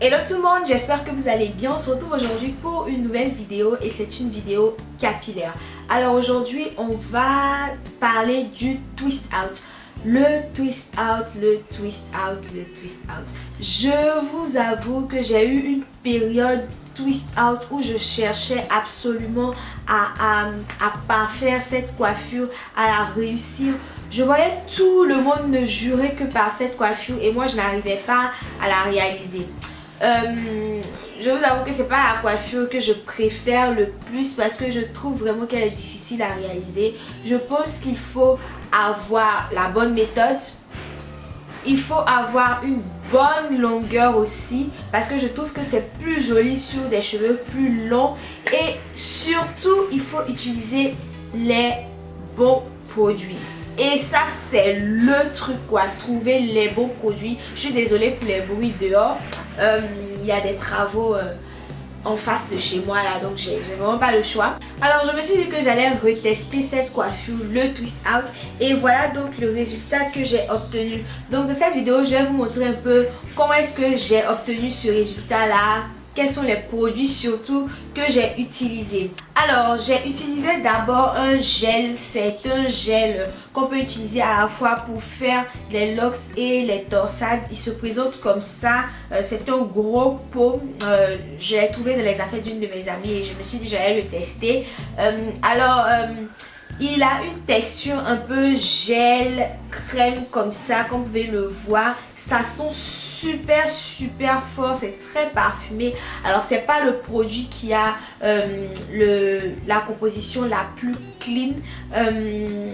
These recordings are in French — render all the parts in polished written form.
Hello tout le monde, j'espère que vous allez bien. On se retrouve aujourd'hui pour une nouvelle vidéo et c'est une vidéo capillaire. Alors aujourd'hui on va parler du twist out. Le twist out, le twist out, le twist out. Je vous avoue que j'ai eu une période twist out où je cherchais absolument à parfaire cette coiffure, à la réussir. Je voyais tout le monde ne jurer que par cette coiffure et moi je n'arrivais pas à la réaliser. Je vous avoue que c'est pas la coiffure que je préfère le plus parce que je trouve vraiment qu'elle est difficile à réaliser. Je pense qu'il faut avoir la bonne méthode. Il faut avoir une bonne longueur aussi parce que je trouve que c'est plus joli sur des cheveux plus longs et surtout il faut utiliser les bons produits. Et ça c'est le truc quoi, trouver les bons produits. Je suis désolée pour les bruits dehors, il y a des travaux en face de chez moi là, donc j'ai vraiment pas le choix. Alors je me suis dit que j'allais retester cette coiffure, le twist out, et voilà donc le résultat que j'ai obtenu. Donc dans cette vidéo je vais vous montrer un peu comment est-ce que j'ai obtenu ce résultat là, quels sont les produits surtout que j'ai utilisés. Alors j'ai utilisé d'abord un gel, c'est un gel qu'on peut utiliser à la fois pour faire les locks et les torsades. Il se présente comme ça, c'est un gros pot, je l'ai trouvé dans les affaires d'une de mes amies et je me suis dit j'allais le tester. Il a une texture un peu gel, crème comme ça, comme vous pouvez le voir. Ça sent super fort, c'est très parfumé. Alors c'est pas le produit qui a la composition la plus clean,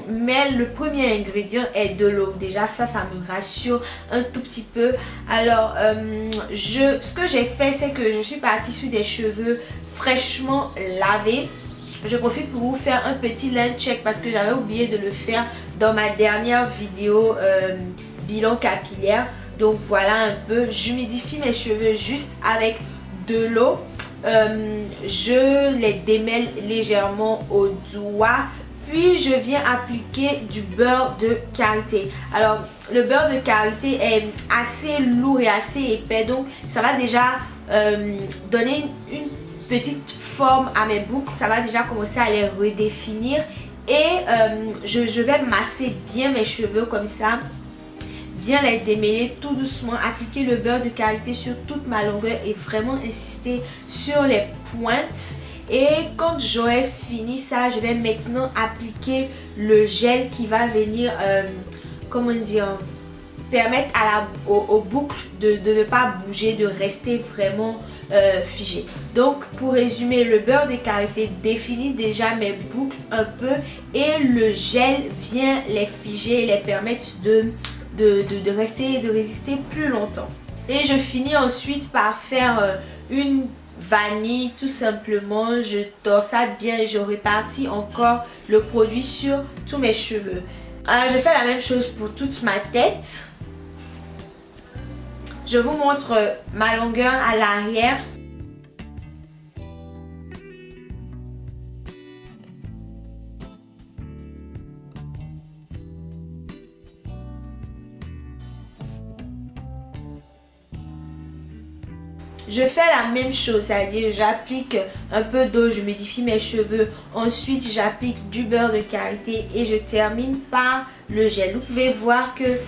mais le premier ingrédient est de l'eau. Déjà ça me rassure un tout petit peu. Alors ce que j'ai fait, c'est que je suis partie sur des cheveux fraîchement lavés. Je profite pour vous faire un petit land check parce que j'avais oublié de le faire dans ma dernière vidéo bilan capillaire. Donc voilà un peu, j'humidifie mes cheveux juste avec de l'eau. Je les démêle légèrement au doigt. Puis je viens appliquer du beurre de karité. Alors le beurre de karité est assez lourd et assez épais. Donc ça va déjà donner une petite forme à mes boucles. Ça va déjà commencer à les redéfinir. Et je vais masser bien mes cheveux comme ça. Bien les démêler tout doucement, appliquer le beurre de karité sur toute ma longueur et vraiment insister sur les pointes. Et quand j'aurai fini ça, je vais maintenant appliquer le gel qui va venir, comment dire, permettre aux boucles de ne pas bouger, de rester vraiment figé. Donc pour résumer, le beurre de karité définit déjà mes boucles un peu et le gel vient les figer et les permettre de rester et de résister plus longtemps. Et je finis ensuite par faire une vanille tout simplement. Je torsade bien et je répartis encore le produit sur tous mes cheveux. Je fais la même chose pour toute ma tête. Je vous montre ma longueur à l'arrière. Je fais la même chose, c'est-à-dire j'applique un peu d'eau, je modifie mes cheveux, ensuite j'applique du beurre de karité et je termine par le gel. Vous pouvez voir que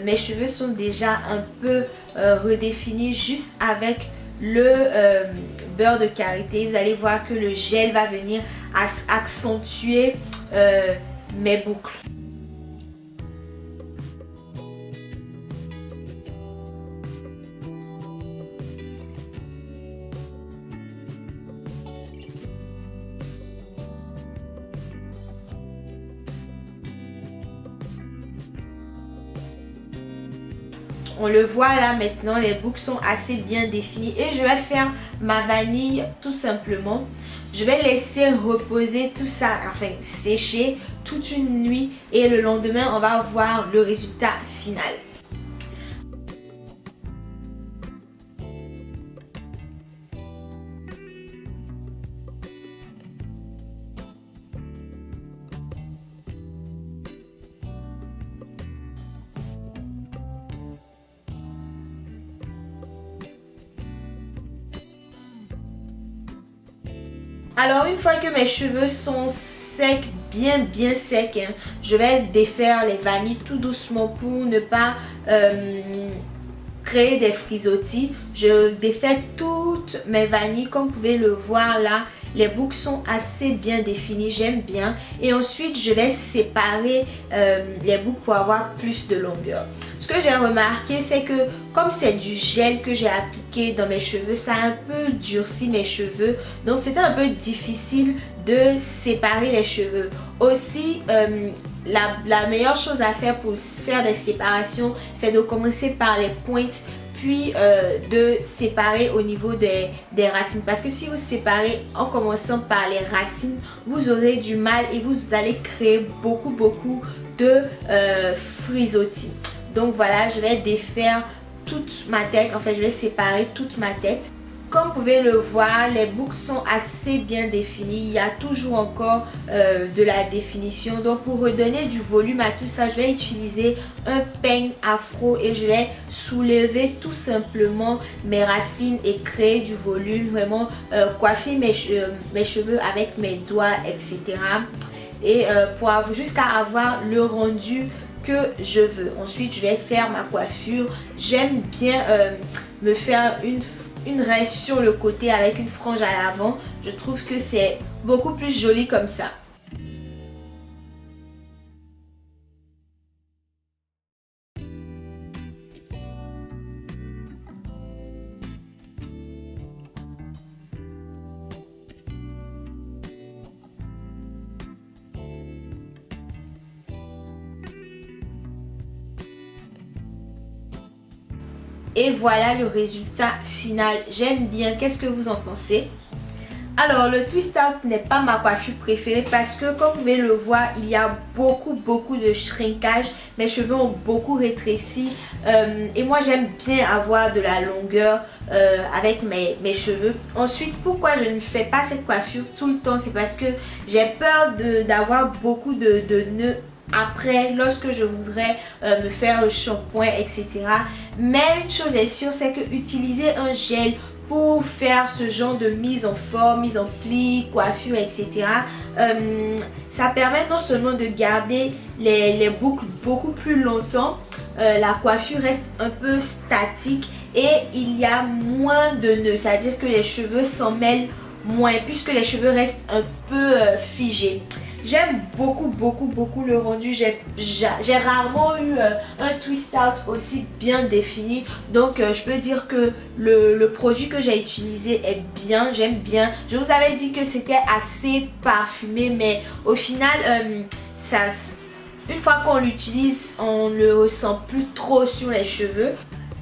mes cheveux sont déjà un peu redéfinis juste avec le beurre de karité. Vous allez voir que le gel va venir accentuer mes boucles. On le voit là maintenant, les boucles sont assez bien définies et je vais faire ma vanille tout simplement. Je vais laisser reposer tout ça, enfin sécher toute une nuit et le lendemain on va voir le résultat final. Alors une fois que mes cheveux sont secs, bien secs, hein, je vais défaire les vanilles tout doucement pour ne pas créer des frisottis. Je défais toutes mes vanilles, comme vous pouvez le voir là. Les boucles sont assez bien définies, j'aime bien. Et ensuite, je vais séparer les boucles pour avoir plus de longueur. Ce que j'ai remarqué, c'est que comme c'est du gel que j'ai appliqué dans mes cheveux, ça a un peu durci mes cheveux. Donc, c'était un peu difficile de séparer les cheveux. Aussi, la meilleure chose à faire pour faire des séparations, c'est de commencer par les pointes, puis de séparer au niveau des racines, parce que si vous séparez en commençant par les racines, vous aurez du mal et vous allez créer beaucoup de frisottis. Donc voilà, je vais défaire toute ma tête, en fait je vais séparer toute ma tête. Comme vous pouvez le voir, les boucles sont assez bien définies. Il y a toujours encore de la définition. Donc pour redonner du volume à tout ça, je vais utiliser un peigne afro et je vais soulever tout simplement mes racines et créer du volume. Vraiment coiffer mes cheveux avec mes doigts, etc. Et jusqu'à avoir le rendu que je veux. Ensuite, je vais faire ma coiffure. J'aime bien me faire une raie sur le côté avec une frange à l'avant. Je trouve que c'est beaucoup plus joli comme ça. Et voilà le résultat final. J'aime bien. Qu'est-ce que vous en pensez? Alors le twist out n'est pas ma coiffure préférée parce que comme vous pouvez le voir, il y a beaucoup de shrinkage. Mes cheveux ont beaucoup rétréci et moi j'aime bien avoir de la longueur avec mes cheveux. Ensuite, pourquoi je ne fais pas cette coiffure tout le temps? C'est parce que j'ai peur d'avoir beaucoup de nœuds après lorsque je voudrais me faire le shampoing, etc. Mais une chose est sûre, c'est que utiliser un gel pour faire ce genre de mise en forme, mise en pli, coiffure, etc. Ça permet non seulement de garder les boucles beaucoup plus longtemps, la coiffure reste un peu statique et il y a moins de nœuds, c'est-à-dire que les cheveux s'en mêlent moins puisque les cheveux restent un peu figés. J'aime beaucoup le rendu. J'ai rarement eu un twist out aussi bien défini. Donc je peux dire que le produit que j'ai utilisé est bien. J'aime bien. Je vous avais dit que c'était assez parfumé. Mais au final, une fois qu'on l'utilise, on ne le ressent plus trop sur les cheveux.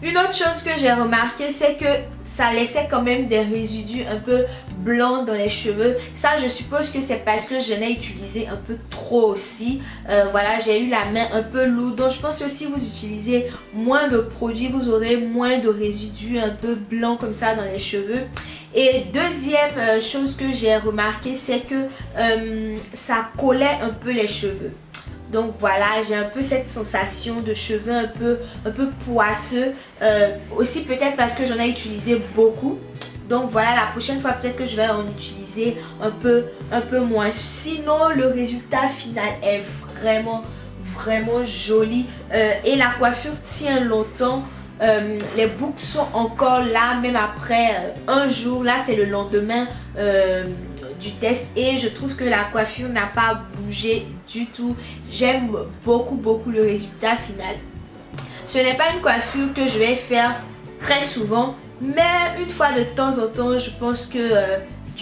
Une autre chose que j'ai remarqué, c'est que ça laissait quand même des résidus un peu blancs dans les cheveux. Ça, je suppose que c'est parce que je l'ai utilisé un peu trop aussi. Voilà, j'ai eu la main un peu lourde. Donc, je pense que si vous utilisez moins de produits, vous aurez moins de résidus un peu blancs comme ça dans les cheveux. Et deuxième chose que j'ai remarqué, c'est que ça collait un peu les cheveux. Donc voilà, j'ai un peu cette sensation de cheveux un peu poisseux. Aussi peut-être parce que j'en ai utilisé beaucoup. Donc voilà, la prochaine fois peut-être que je vais en utiliser un peu moins. Sinon, le résultat final est vraiment joli. Et la coiffure tient longtemps. Les boucles sont encore là, même après un jour. Là, c'est le lendemain du test et je trouve que la coiffure n'a pas bougé du tout. J'aime beaucoup le résultat final. Ce n'est pas une coiffure que je vais faire très souvent, mais une fois de temps en temps, je pense que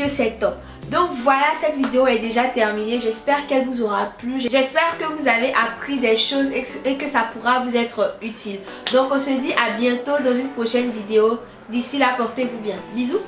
c'est top. Donc voilà, cette vidéo est déjà terminée. J'espère qu'elle vous aura plu. J'espère que vous avez appris des choses et que ça pourra vous être utile. Donc on se dit à bientôt dans une prochaine vidéo. D'ici là, portez-vous bien. Bisous.